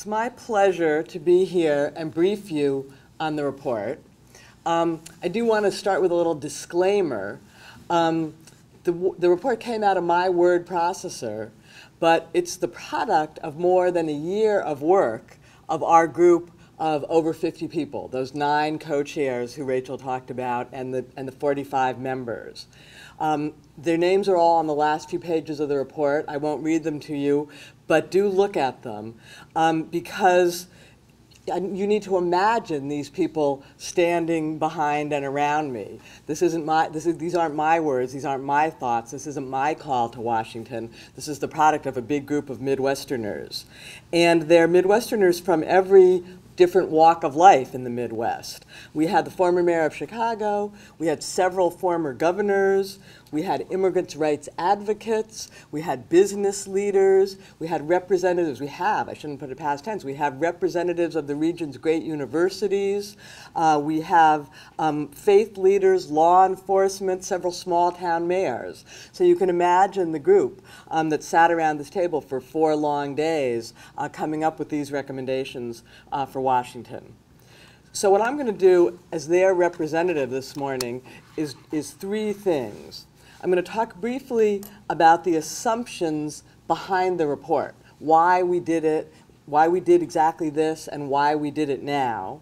It's my pleasure to be here and brief you on the report. I do want to start with a little disclaimer. The report came out of my word processor, but it's the product of more than a year of work of our group of over 50 people, those 9 co-chairs who Rachel talked about, and the 45 members. Their names are all on the last few pages of the report. I won't read them to you, but do look at them because you need to imagine these people standing behind and around me. These aren't my words, these aren't my thoughts, this isn't my call to Washington. This is the product of a big group of Midwesterners. And they're Midwesterners from every different walk of life in the Midwest. We had the former mayor of Chicago, we had several former governors, we had immigrants' rights advocates, we had business leaders, we had representatives, I shouldn't put it past tense, we have representatives of the region's great universities, we have faith leaders, law enforcement, several small town mayors. So you can imagine the group that sat around this table for 4 long days coming up with these recommendations for Washington. So what I'm going to do as their representative this morning is 3 things. I'm going to talk briefly about the assumptions behind the report, why we did it, why we did exactly this, and why we did it now.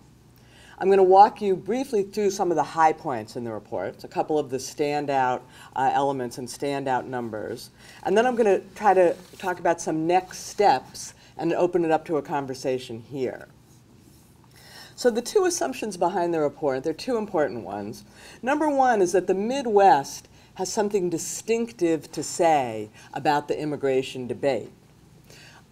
I'm going to walk you briefly through some of the high points in the report, a couple of the standout elements and standout numbers. And then I'm going to try to talk about some next steps and open it up to a conversation here. So the 2 assumptions behind the report, they're 2 important ones. Number 1 is that the Midwest has something distinctive to say about the immigration debate.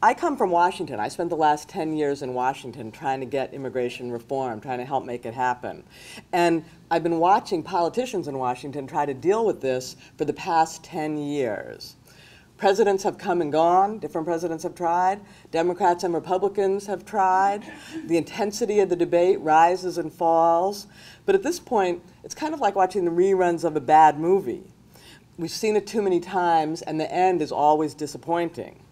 I come from Washington. I spent the last 10 years in Washington trying to get immigration reform, trying to help make it happen. And I've been watching politicians in Washington try to deal with this for the past 10 years. Presidents have come and gone, different presidents have tried, Democrats and Republicans have tried, the intensity of the debate rises and falls, but at this point, it's kind of like watching the reruns of a bad movie. We've seen it too many times, and the end is always disappointing.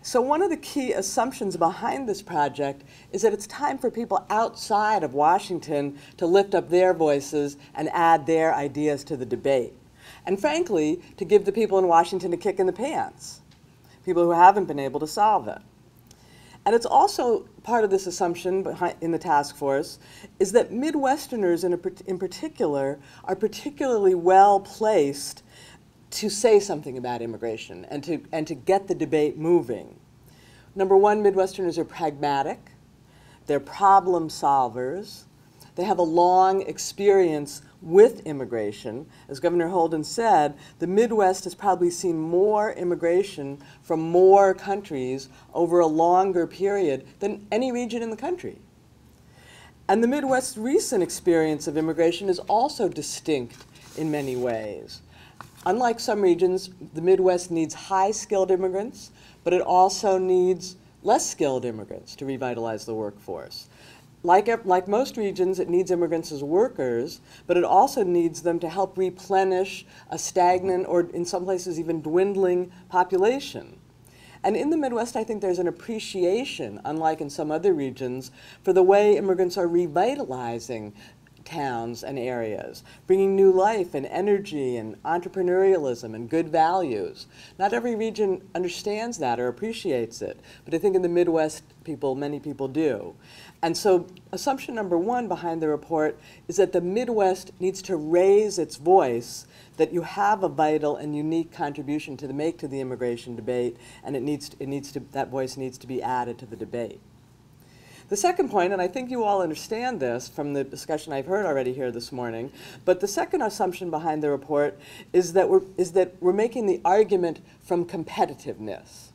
So one of the key assumptions behind this project is that it's time for people outside of Washington to lift up their voices and add their ideas to the debate. And frankly, to give the people in Washington a kick in the pants, people who haven't been able to solve it. And it's also part of this assumption in the task force is that Midwesterners in particular are particularly well placed to say something about immigration and to get the debate moving. Number 1, Midwesterners are pragmatic, they're problem solvers, they have a long experience with immigration. As Governor Holden said, the Midwest has probably seen more immigration from more countries over a longer period than any region in the country. And the Midwest's recent experience of immigration is also distinct in many ways. Unlike some regions, the Midwest needs high-skilled immigrants, but it also needs less skilled immigrants to revitalize the workforce. Like most regions, it needs immigrants as workers, but it also needs them to help replenish a stagnant or in some places even dwindling population. And in the Midwest, I think there's an appreciation, unlike in some other regions, for the way immigrants are revitalizing towns and areas, bringing new life and energy and entrepreneurialism and good values. Not every region understands that or appreciates it, but I think in the Midwest, many people do. And so assumption number 1 behind the report is that the Midwest needs to raise its voice, that you have a vital and unique contribution to make to the immigration debate, and that voice needs to be added to the debate. The second point, and I think you all understand this from the discussion I've heard already here this morning, but the second assumption behind the report is that we're making the argument from competitiveness.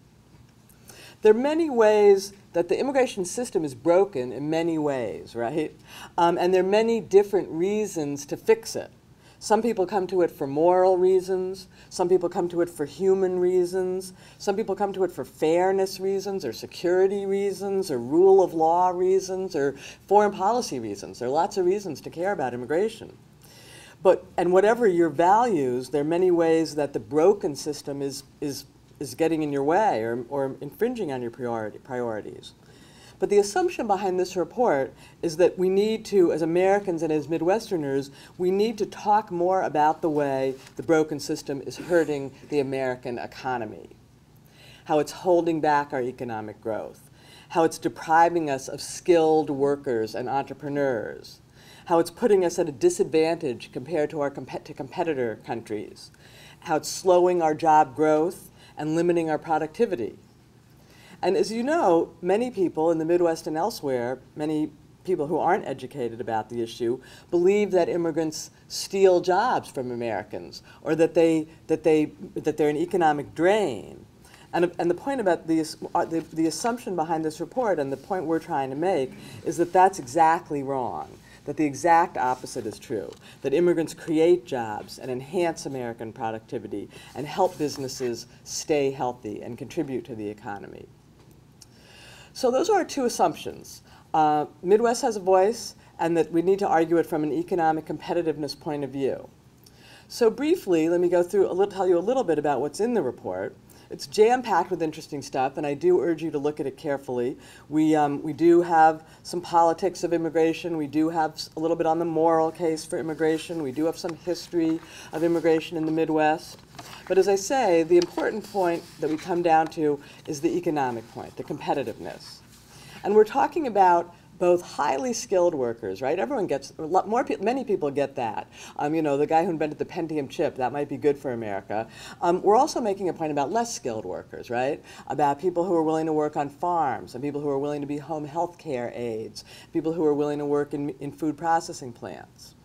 There are many ways that the immigration system is broken in many ways, right? And there are many different reasons to fix it. Some people come to it for moral reasons. Some people come to it for human reasons. Some people come to it for fairness reasons or security reasons or rule of law reasons or foreign policy reasons. There are lots of reasons to care about immigration. And whatever your values, there are many ways that the broken system is is getting in your way or infringing on your priorities. But the assumption behind this report is that we need to, as Americans and as Midwesterners, we need to talk more about the way the broken system is hurting the American economy, how it's holding back our economic growth, how it's depriving us of skilled workers and entrepreneurs, how it's putting us at a disadvantage compared to our competitor countries, how it's slowing our job growth and limiting our productivity. And as you know, many people in the Midwest and elsewhere, many people who aren't educated about the issue, believe that immigrants steal jobs from Americans, or that they're an economic drain. And the point about the assumption behind this report, and the point we're trying to make, is that that's exactly wrong. That the exact opposite is true, that immigrants create jobs and enhance American productivity and help businesses stay healthy and contribute to the economy. So those are our two assumptions. Midwest has a voice, and that we need to argue it from an economic competitiveness point of view. So briefly, let me go through, tell you a little bit about what's in the report. It's jam-packed with interesting stuff, and I do urge you to look at it carefully. We do have some politics of immigration. We do have a little bit on the moral case for immigration. We do have some history of immigration in the Midwest. But as I say, the important point that we come down to is the economic point, the competitiveness. And we're talking about both highly skilled workers, right? Everyone gets, many people get that. You know, the guy who invented the Pentium chip, that might be good for America. We're also making a point about less skilled workers, right? About people who are willing to work on farms, and people who are willing to be home health care aides, people who are willing to work in food processing plants.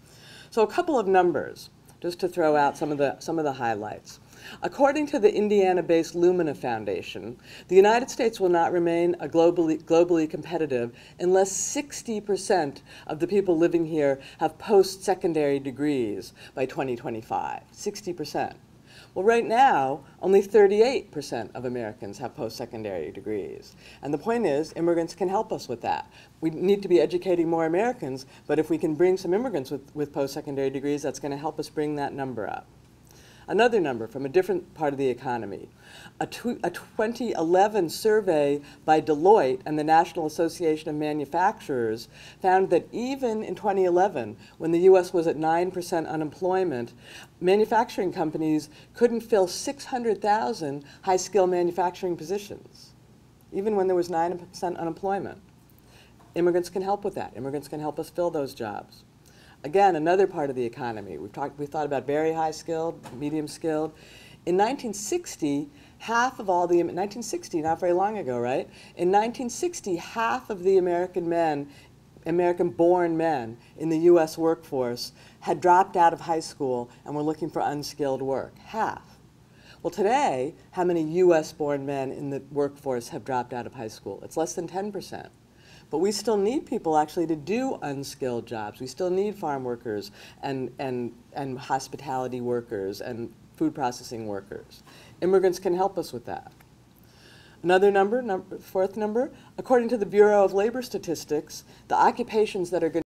So a couple of numbers, just to throw out some of the highlights. According to the Indiana-based Lumina Foundation, the United States will not remain globally competitive unless 60% of the people living here have post-secondary degrees by 2025. 60%. Well, right now, only 38% of Americans have post-secondary degrees. And the point is, immigrants can help us with that. We need to be educating more Americans, but if we can bring some immigrants with post-secondary degrees, that's going to help us bring that number up. Another number from a different part of the economy. A 2011 survey by Deloitte and the National Association of Manufacturers found that even in 2011, when the U.S. was at 9% unemployment, manufacturing companies couldn't fill 600,000 high-skill manufacturing positions, even when there was 9% unemployment. Immigrants can help with that. Immigrants can help us fill those jobs. Again, another part of the economy. We thought about very high skilled, medium skilled. In 1960, half of all the, 1960, not very long ago, right? In 1960, half of the American-born men in the U.S. workforce had dropped out of high school and were looking for unskilled work. Half. Well, today, how many U.S.-born men in the workforce have dropped out of high school? It's less than 10%. But we still need people actually to do unskilled jobs. We still need farm workers and hospitality workers and food processing workers. Immigrants can help us with that. Another number, fourth number, according to the Bureau of Labor Statistics, the occupations that are going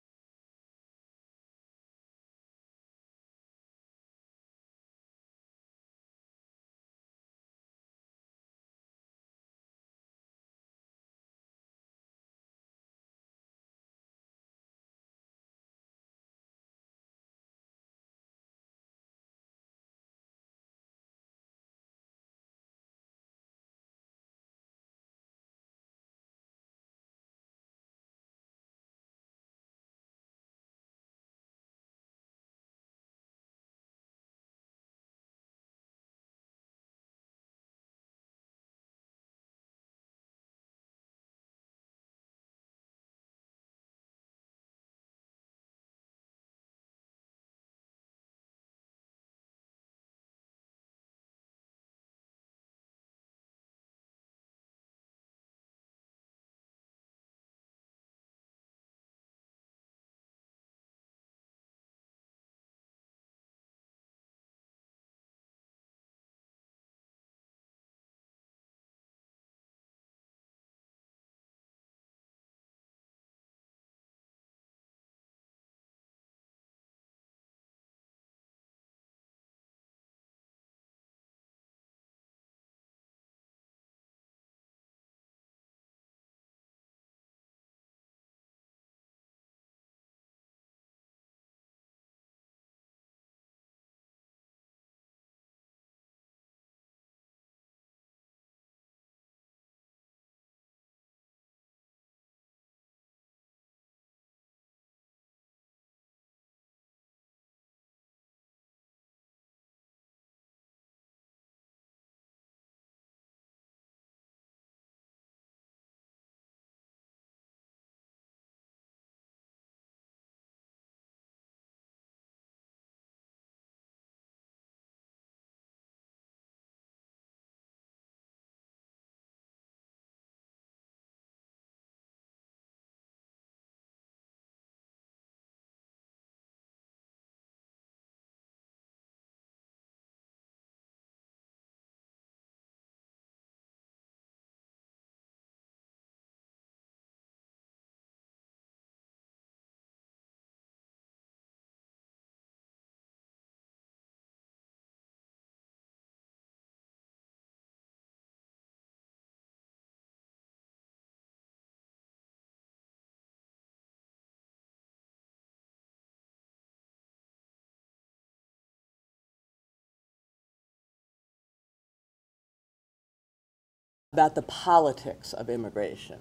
about the politics of immigration.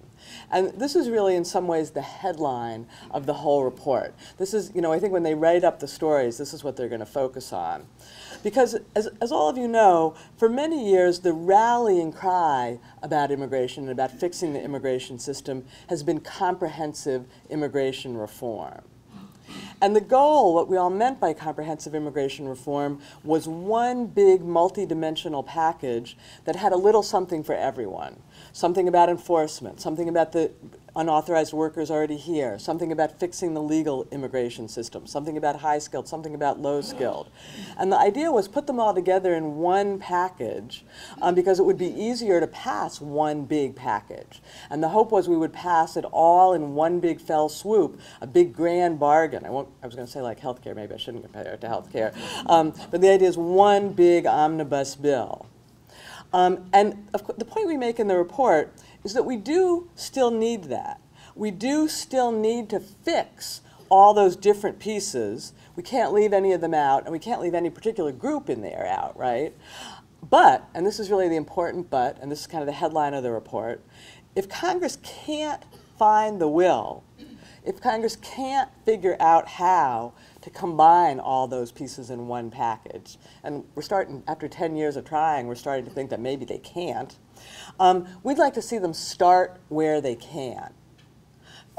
And this is really in some ways the headline of the whole report. This is, I think when they write up the stories, this is what they're going to focus on. Because as all of you know, for many years the rallying cry about immigration and about fixing the immigration system has been comprehensive immigration reform. And the goal, what we all meant by comprehensive immigration reform, was one big multidimensional package that had a little something for everyone. Something about enforcement, something about the unauthorized workers already here, something about fixing the legal immigration system, something about high-skilled, something about low-skilled. And the idea was put them all together in one package because it would be easier to pass one big package. And the hope was we would pass it all in one big fell swoop, a big grand bargain. I was going to say like healthcare, maybe I shouldn't compare it to healthcare. But the idea is one big omnibus bill. And the point we make in the report is that we do still need that. We do still need to fix all those different pieces. We can't leave any of them out, and we can't leave any particular group in there out, right? But, and this is really the important but, and this is kind of the headline of the report, if Congress can't find the will, if Congress can't figure out how to combine all those pieces in one package, and we're starting, after 10 years of trying, we're starting to think that maybe they can't, we'd like to see them start where they can.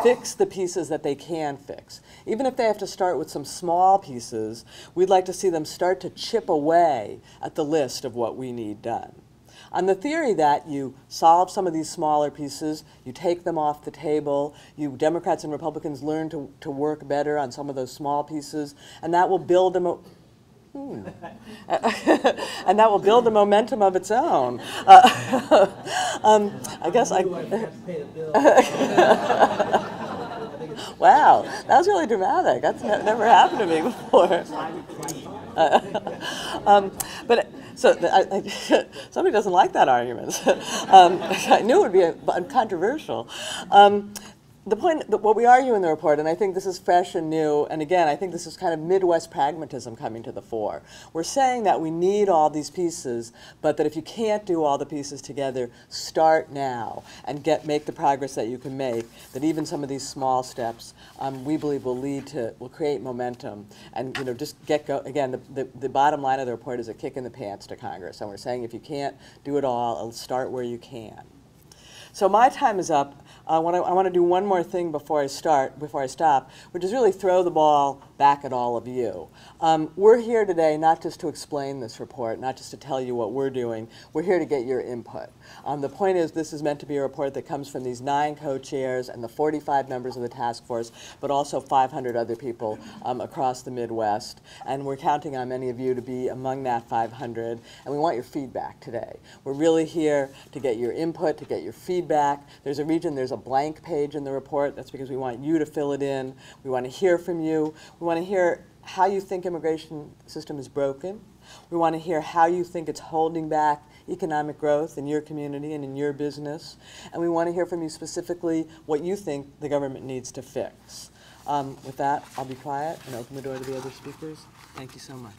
Fix the pieces that they can fix. Even if they have to start with some small pieces, we'd like to see them start to chip away at the list of what we need done. On the theory that you solve some of these smaller pieces, you take them off the table, you Democrats and Republicans learn to work better on some of those small pieces, and that will build and that will build a momentum of its own. I guess wow, that was really dramatic. That's never happened to me before. Somebody doesn't like that argument. I knew it would be controversial. The point, what we argue in the report, and I think this is fresh and new, and again, I think this is kind of Midwest pragmatism coming to the fore. We're saying that we need all these pieces, but that if you can't do all the pieces together, start now and make the progress that you can make, that even some of these small steps, we believe will create momentum, and just again, the bottom line of the report is a kick in the pants to Congress, and we're saying if you can't do it all, start where you can. So my time is up. I want to do one more thing before I stop, which is really throw the ball back at all of you. We're here today not just to explain this report, not just to tell you what we're doing. We're here to get your input. The point is this is meant to be a report that comes from these 9 co-chairs and the 45 members of the task force, but also 500 other people across the Midwest. And we're counting on many of you to be among that 500. And we want your feedback today. We're really here to get your input, to get your feedback. There's a blank page in the report. That's because we want you to fill it in. We want to hear from you. We want to hear how you think immigration system is broken. We want to hear how you think it's holding back economic growth in your community and in your business. And we want to hear from you specifically what you think the government needs to fix. With that, I'll be quiet and open the door to the other speakers. Thank you so much.